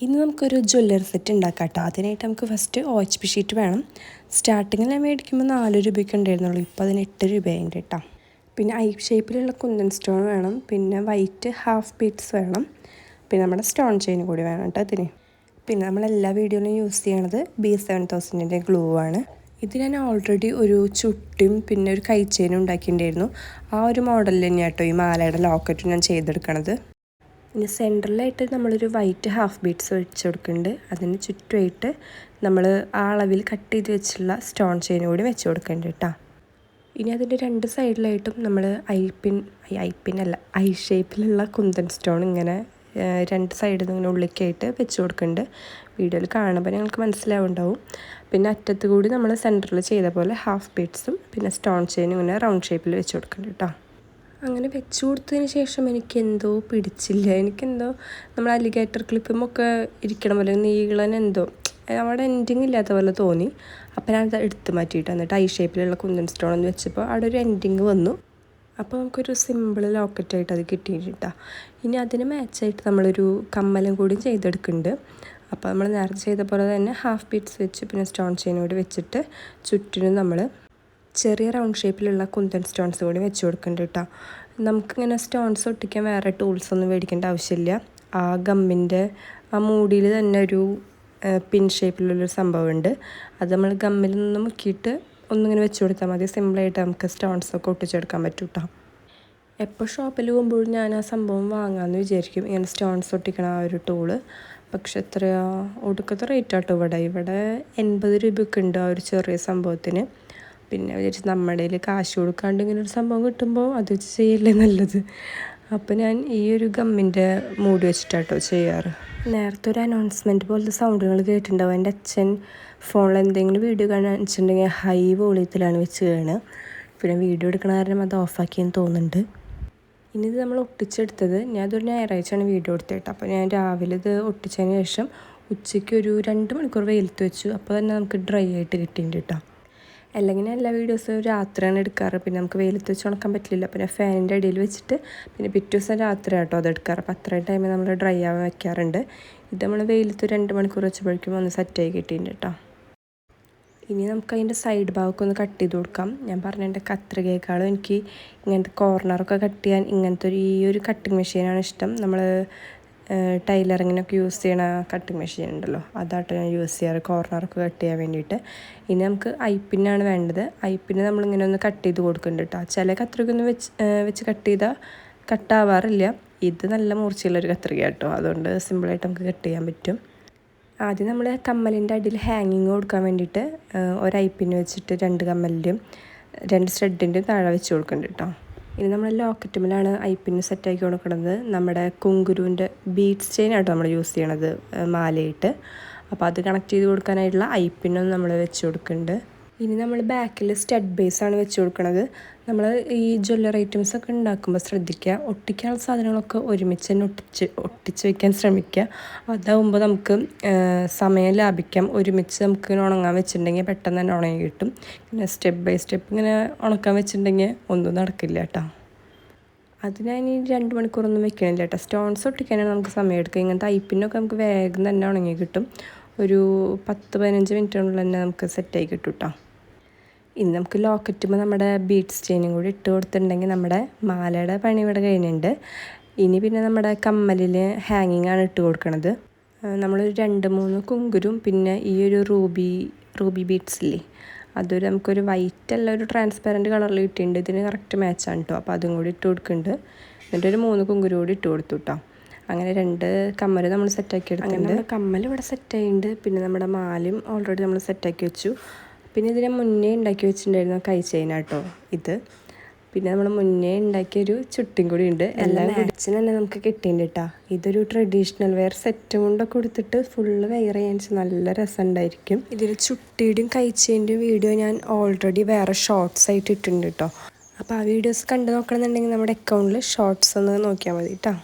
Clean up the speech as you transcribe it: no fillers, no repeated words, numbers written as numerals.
ഇന്ന് നമുക്കൊരു jewellery set ഉണ്ടാക്കാം കേട്ടോ. അതിനായിട്ട് നമുക്ക് ഫസ്റ്റ് OHP ഷീറ്റ് വേണം. സ്റ്റാർട്ടിങ്ങിൽ ഞാൻ മേടിക്കുമ്പോൾ 4 രൂപയ്ക്ക് ഉണ്ടായിരുന്നുള്ളൂ, ഇപ്പോൾ അതിന് 8 രൂപയുണ്ട് കേട്ടോ. പിന്നെ ഐ ഷേപ്പിലുള്ള കുന്തൻ സ്റ്റോൺ വേണം, പിന്നെ വൈറ്റ് ഹാഫ് ബീഡ്സ് വേണം, പിന്നെ നമ്മുടെ സ്റ്റോൺ ചെയിൻ കൂടി വേണം കേട്ടോ അതിന്. പിന്നെ നമ്മളെല്ലാ വീഡിയോയിലും യൂസ് ചെയ്യണത് B7000ൻ്റെ ഗ്ലൂ ആണ്. ഇത് ഞാൻ ഓൾറെഡി ഒരു ചുട്ടിയും പിന്നെ ഒരു കൈ ചെയിനും ഉണ്ടാക്കിയിട്ടുണ്ടായിരുന്നു. ആ ഒരു മോഡലിൽ തന്നെയാണ് കേട്ടോ ഈ മാലയുടെ ലോക്കറ്റും ഞാൻ ചെയ്തെടുക്കണത്. ഇനി സെൻറ്ററിലായിട്ട് നമ്മളൊരു വൈറ്റ് ഹാഫ് ബീഡ്സ് വെച്ച് കൊടുക്കുന്നുണ്ട്. അതിന് ചുറ്റുമായിട്ട് നമ്മൾ ആ അളവിൽ കട്ട് ചെയ്ത് വെച്ചുള്ള സ്റ്റോൺ ചെയിൻ കൂടി വെച്ച് കൊടുക്കുന്നുണ്ട് കേട്ടോ. ഇനി അതിൻ്റെ 2 സൈഡിലായിട്ടും നമ്മൾ ഐ ഷേപ്പിലുള്ള കുന്തൻ സ്റ്റോൺ ഇങ്ങനെ 2 സൈഡിൽ നിന്ന് ഇങ്ങനെ ഉള്ളിലേക്കായിട്ട് വെച്ച് കൊടുക്കുന്നുണ്ട്. വീഡിയോയിൽ കാണുമ്പോൾ ഞങ്ങൾക്ക് മനസ്സിലാവുണ്ടാവും. പിന്നെ അറ്റത്ത് കൂടി നമ്മൾ സെൻറ്ററിൽ ചെയ്ത പോലെ ഹാഫ് ബീഡ്സും പിന്നെ സ്റ്റോൺ ചെയിനും ഇങ്ങനെ റൗണ്ട് ഷേപ്പിൽ വെച്ച് കൊടുക്കുന്നുണ്ട് കേട്ടോ. അങ്ങനെ വെച്ച് കൊടുത്തതിന് ശേഷം എനിക്കെന്തോ പിടിച്ചില്ല. എനിക്കെന്തോ നമ്മൾ അലിഗേറ്റർ ക്ലിപ്പുമൊക്കെ ഇരിക്കണ പോലെ നീളൻ എന്തോ അവിടെ എൻഡിങ് ഇല്ലാത്ത പോലെ തോന്നി. അപ്പോൾ ഞാൻ അത് എടുത്ത് മാറ്റിയിട്ട് എന്നിട്ട് ഐ ഷേപ്പിലുള്ള കുന്തൻ സ്റ്റോൺ എന്ന് വെച്ചപ്പോൾ അവിടെ ഒരു എൻഡിങ് വന്നു. അപ്പോൾ നമുക്കൊരു സിമ്പിൾ ലോക്കറ്റായിട്ട് അത് കിട്ടിയിട്ടാ. ഇനി അതിന് മാച്ചായിട്ട് നമ്മളൊരു കമ്മലും കൂടി ചെയ്തെടുക്കുന്നുണ്ട്. അപ്പോൾ നമ്മൾ നേരത്തെ ചെയ്ത പോലെ തന്നെ ഹാഫ് ബീഡ്സ് വെച്ച് പിന്നെ സ്റ്റോൺ ചെയിൻ കൂടി വെച്ചിട്ട് ചുറ്റിനും നമ്മൾ ചെറിയ റൗണ്ട് ഷേപ്പിലുള്ള കുന്തൻ സ്റ്റോൺസ് കൂടി വെച്ച് കൊടുക്കുന്നുണ്ട് കേട്ടോ. നമുക്കിങ്ങനെ സ്റ്റോൺസ് ഒട്ടിക്കാൻ വേറെ ടൂൾസൊന്നും മേടിക്കേണ്ട ആവശ്യമില്ല. ആ ഗമ്മിൻ്റെ ആ മൂടിയിൽ തന്നെ ഒരു പിൻ ഷേപ്പിലുള്ളൊരു സംഭവമുണ്ട്. അത് നമ്മൾ ഗമ്മിൽ നിന്ന് മുക്കിയിട്ട് ഒന്നിങ്ങനെ വെച്ച് കൊടുത്താൽ മതി. സിമ്പിളായിട്ട് നമുക്ക് സ്റ്റോൺസൊക്കെ ഒട്ടിച്ചെടുക്കാൻ പറ്റും കേട്ടോ. എപ്പോൾ ഷോപ്പിൽ പോകുമ്പോഴും ഞാൻ ആ സംഭവം വാങ്ങാമെന്ന് വിചാരിക്കും, ഇങ്ങനെ സ്റ്റോൺസ് ഒട്ടിക്കണ ആ ഒരു ടൂള്. പക്ഷെ എത്രയാ ഒടുക്കത്തെ റേറ്റ് ആട്ടോ ഇവിടെ 80 രൂപയൊക്കെ ഉണ്ട് ആ ഒരു ചെറിയ സംഭവത്തിന്. പിന്നെ വിചാരിച്ച് നമ്മുടെ കയ്യിൽ കാശ് കൊടുക്കാണ്ട് ഇങ്ങനെ ഒരു സംഭവം കിട്ടുമ്പോൾ അത് വെച്ച് ചെയ്യല്ലേ നല്ലത്. അപ്പോൾ ഞാൻ ഈ ഒരു ഗമ്മിൻ്റെ മൂടി വെച്ചിട്ടാട്ടോ ചെയ്യാറ്. നേരത്തെ ഒരു അനൗൺസ്മെൻറ്റ് പോലത്തെ സൗണ്ടുകൾ കേട്ടിട്ടുണ്ടാവും. എൻ്റെ അച്ഛൻ ഫോണിൽ എന്തെങ്കിലും വീഡിയോ കാണിച്ചിട്ടുണ്ടെങ്കിൽ ഹൈ വോളിയത്തിലാണ് വെച്ച് കാണുക. പിന്നെ വീഡിയോ എടുക്കണ കാരണം അത് ഓഫാക്കിയെന്ന് തോന്നുന്നുണ്ട്. ഇനി ഇത് നമ്മൾ ഒട്ടിച്ചെടുത്തത് ഞാൻ അതൊരു ഞായറാഴ്ചയാണ് വീഡിയോ എടുത്തിട്ട്. അപ്പോൾ ഞാൻ രാവിലെ ഇത് ഒട്ടിച്ചതിന് ശേഷം ഉച്ചയ്ക്ക് ഒരു 2 മണിക്കൂർ വെയിലത്ത് വെച്ചു. അപ്പോൾ തന്നെ നമുക്ക് ഡ്രൈ ആയിട്ട് കിട്ടിയിട്ടുണ്ട് കേട്ടോ. അല്ലെങ്കിൽ എല്ലാ വീഡിയോസും രാത്രിയാണ് എടുക്കാറ്. പിന്നെ നമുക്ക് വെയിലത്ത് വെച്ച് ഉണക്കാൻ പറ്റില്ല. പിന്നെ ഫാനിൻ്റെ അടിയിൽ വെച്ചിട്ട് പിന്നെ പിറ്റേ ദിവസം രാത്രി ആട്ടോ അത് എടുക്കാറ്. അപ്പോൾ അത്രയും ടൈമിൽ നമ്മൾ ഡ്രൈ ആവാൻ വെക്കാറുണ്ട്. ഇത് നമ്മൾ വെയിലത്ത് 2 മണിക്കൂർ വെച്ചപ്പോഴേക്കും ഒന്ന് സെറ്റായി കിട്ടിയിട്ടുണ്ട് കേട്ടോ. ഇനി നമുക്ക് അതിൻ്റെ സൈഡ് ഭാഗമൊക്കെ ഒന്ന് കട്ട് ചെയ്ത് കൊടുക്കാം. ഞാൻ പറഞ്ഞ എൻ്റെ കത്രികയേക്കാളും എനിക്ക് ഇങ്ങനത്തെ കോർണറൊക്കെ കട്ട് ചെയ്യാൻ ഇങ്ങനത്തെ ഈ ഒരു കട്ടിങ് മെഷീനാണ് ഇഷ്ടം. നമ്മൾ ടൈലറിങ്ങിനൊക്കെ യൂസ് ചെയ്യണ കട്ടിങ് മെഷീൻ ഉണ്ടല്ലോ, അതാട്ടോ ഞാൻ യൂസ് ചെയ്യാറ് കോർണറൊക്കെ കട്ട് ചെയ്യാൻ വേണ്ടിയിട്ട്. ഇനി നമുക്ക് ഐപ്പിന്നാണ് വേണ്ടത്. ഐപ്പിന് നമ്മളിങ്ങനെ ഒന്ന് കട്ട് ചെയ്ത് കൊടുക്കുന്നുണ്ട് കേട്ടോ. ചില കത്രികയൊന്നും വെച്ച് കട്ട് ചെയ്താൽ കട്ടാവാറില്ല. ഇത് നല്ല മൂർച്ചയുള്ളൊരു കത്രിക കേട്ടോ, അതുകൊണ്ട് സിമ്പിളായിട്ട് നമുക്ക് കട്ട് ചെയ്യാൻ പറ്റും. ആദ്യം നമ്മൾ കമ്മലിൻ്റെ അടിയിൽ ഹാങ്ങിങ് കൊടുക്കാൻ വേണ്ടിയിട്ട് ഒരു ഐപ്പിന് വെച്ചിട്ട് 2 കമ്മലിൻ്റെയും 2 സ്റ്റഡിൻ്റെയും താഴെ വെച്ച് കൊടുക്കുന്നുണ്ട് കേട്ടോ. ഇനി നമ്മൾ ലോക്കറ്റുമിലാണ് ഐപ്പിന് സെറ്റാക്കി കൊടുക്കുന്നത്. നമ്മുടെ കുങ്കുരുവിൻ്റെ ബീഡ്സ് ചെയിൻ ആട്ടോ നമ്മൾ യൂസ് ചെയ്യണത് മാലയിട്ട്. അപ്പോൾ അത് കണക്ട് ചെയ്ത് കൊടുക്കാനായിട്ടുള്ള ഐപ്പിനും നമ്മൾ വെച്ച് കൊടുക്കുന്നുണ്ട്. ഇനി നമ്മൾ ബാക്കിൽ സ്റ്റഡ് ബേസാണ് വെച്ച് കൊടുക്കുന്നത്. നമ്മൾ ഈ ജ്വല്ലറി ഐറ്റംസ് ഒക്കെ ഉണ്ടാക്കുമ്പോൾ ശ്രദ്ധിക്കുക, ഒട്ടിക്കാനുള്ള സാധനങ്ങളൊക്കെ ഒരുമിച്ച് തന്നെ ഒട്ടിച്ച് വയ്ക്കാൻ ശ്രമിക്കുക. അതാവുമ്പോൾ നമുക്ക് സമയം ലാഭിക്കാം. ഒരുമിച്ച് നമുക്ക് ഉണങ്ങാൻ വെച്ചിട്ടുണ്ടെങ്കിൽ പെട്ടെന്ന് തന്നെ ഉണങ്ങി കിട്ടും. പിന്നെ സ്റ്റെപ്പ് ബൈ സ്റ്റെപ്പ് ഇങ്ങനെ ഉണക്കാൻ വെച്ചിട്ടുണ്ടെങ്കിൽ ഒന്നും നടക്കില്ല കേട്ടോ. അത് ഞാൻ ഈ 2 മണിക്കൂറൊന്നും വെക്കണില്ല കേട്ടോ. സ്റ്റോൺസ് ഒട്ടിക്കാനാണ് നമുക്ക് സമയം എടുക്കുക. ഇങ്ങനത്തെ ഐപ്പിനൊക്കെ നമുക്ക് വേഗം തന്നെ ഉണങ്ങി കിട്ടും. ഒരു 10-15 മിനിറ്റിനുള്ളിൽ തന്നെ നമുക്ക് സെറ്റായി കിട്ടും കേട്ടോ. ഇനി നമുക്ക് ലോക്കറ്റുമ്പോൾ നമ്മുടെ ബീഡ്സ് ചെയിനും കൂടി ഇട്ട് കൊടുത്തിട്ടുണ്ടെങ്കിൽ നമ്മുടെ മാലയുടെ പണി ഇവിടെ കഴിഞ്ഞിട്ടുണ്ട്. ഇനി പിന്നെ നമ്മുടെ കമ്മലിൽ ഹാങ്ങിങ് ആണ് ഇട്ട് കൊടുക്കണത്. നമ്മളൊരു 2-3 കുങ്കുരും പിന്നെ ഈ ഒരു റൂബി ബീഡ്സില്ലേ, അതൊരു നമുക്കൊരു വൈറ്റ് അല്ല ഒരു ട്രാൻസ്പെറൻറ്റ് കളറിൽ കിട്ടിയിട്ടുണ്ട്. ഇതിന് കറക്റ്റ് മാച്ചാണ് കേട്ടോ. അപ്പോൾ അതും കൂടി ഇട്ട് കൊടുക്കുന്നുണ്ട്. എന്നിട്ടൊരു 3 കുങ്കുരു കൂടി ഇട്ട് കൊടുത്തു കേട്ടോ. അങ്ങനെ 2 കമ്മൽ നമ്മൾ സെറ്റാക്കി എടുക്കുന്നുണ്ട്. അങ്ങനെ കമ്മൽ ഇവിടെ സെറ്റായിട്ടുണ്ട്. പിന്നെ നമ്മുടെ മാലയും ഓൾറെഡി നമ്മൾ സെറ്റാക്കി വെച്ചു. പിന്നെ ഇതിനെ മുന്നേ ഉണ്ടാക്കി വെച്ചിട്ടുണ്ടായിരുന്നു കൈ ചെയിൻ കേട്ടോ ഇത്. പിന്നെ നമ്മൾ മുന്നേ ഉണ്ടാക്കിയൊരു ചുട്ടിയും കൂടി ഉണ്ട്. എല്ലാം അച്ഛന് തന്നെ നമുക്ക് കിട്ടിയിട്ടുണ്ട് കേട്ടോ. ഇതൊരു ട്രഡീഷണൽ വെയർ സെറ്റും കൊണ്ടൊക്കെ കൊടുത്തിട്ട് ഫുള്ള് വെയർ ചെയ്യാൻ നല്ല രസമുണ്ടായിരിക്കും. ഇതിൽ ചുട്ടിയുടെയും കൈ ചെയിൻ്റെയും വീഡിയോ ഞാൻ ഓൾറെഡി വേറെ ഷോർട്സ് ആയിട്ട് ഇട്ടിട്ടുണ്ട് കേട്ടോ. അപ്പോൾ ആ വീഡിയോസ് കണ്ടു നോക്കണമെന്നുണ്ടെങ്കിൽ നമ്മുടെ അക്കൗണ്ടിൽ ഷോർട്സ് ഒന്ന് നോക്കിയാൽ മതി കേട്ടോ.